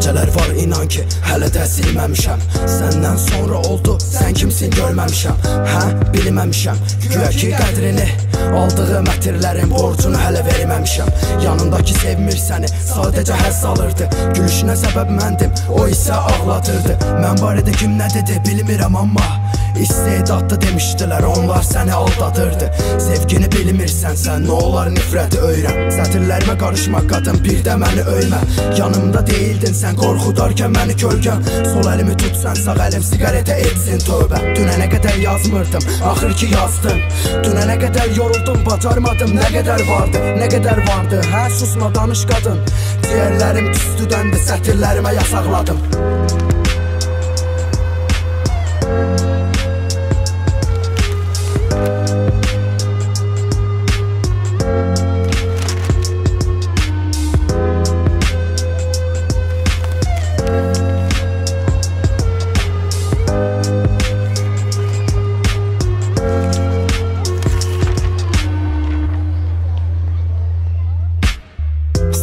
Gecələr var inan ki, hələ də silməmişəm. Səndən sonra oldu, sən kimsin görməmişəm. Hə, bilməmişəm, güya ki qədrini, aldığım ətirlərin borcunu hələ verməmişəm. Yanındakı sevmir səni, sadəcə həzz alırdı. Gülüşünə səbəb məndim, o isə ağladırdı. Mən barədə kim nə dedi bilmirəm amma istedadlı demişdilər, onlar səni aldadırdı. Sevgini bilmirsən sən, nə olar nifrəti öyrən. Sətirlərimə qarışma qadın, bir də məni öymə. Yanımda deyildin sən, qorxudarkən məni kölgən. Sol əlimi tutsan, sağ əlim siqaretə etsin tövbə. Dünənə qədər yazmırdım, axır ki yazdım. Dünənə qədər yoruldum, bacarmadım. Nə qədər vardı, hə susma danış qadın. Ciyərlərim tüstüdəndi, sətirlərimə yasaqladım.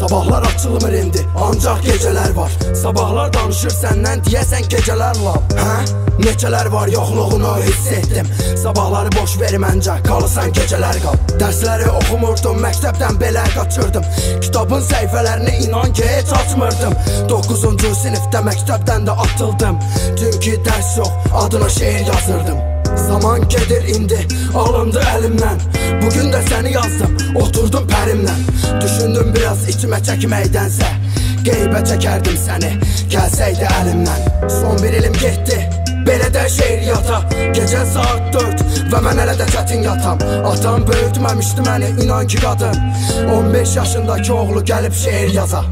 Sabahlar açılmır indi, ancaq gecələr var. Sabahlar danışır səndən, deyəsən gecələr lab. Hə? Neçələr var, yoxluğunu hiss etdim. Sabahları boş verməncə, qalırsan gecələr qal. Dərsləri oxumurdum, məktəbdən belə qaçırdım. Kitabın səhifələrini inan ki, heç açmırdım. 9-cu sinifdə məktəbdən də atıldım. Çünki dərs yox, adına şeir yazırdım. Zaman gedir indi, alındı əlimdən. Bugün də səni yazdım, oturdum pərimlə. Düşündüm biraz içimə çəkməkdənsə, qeybə çəkərdim səni, gəlsəydi əlimdən. Son bir ilim getdi, belə də şeir yata. Gecə saat 4 və mən hələ də çətin yatam. Atam böyütməmişdi məni, inan ki qadın. 15 yaşındakı oğlu gəlib şeir yaza.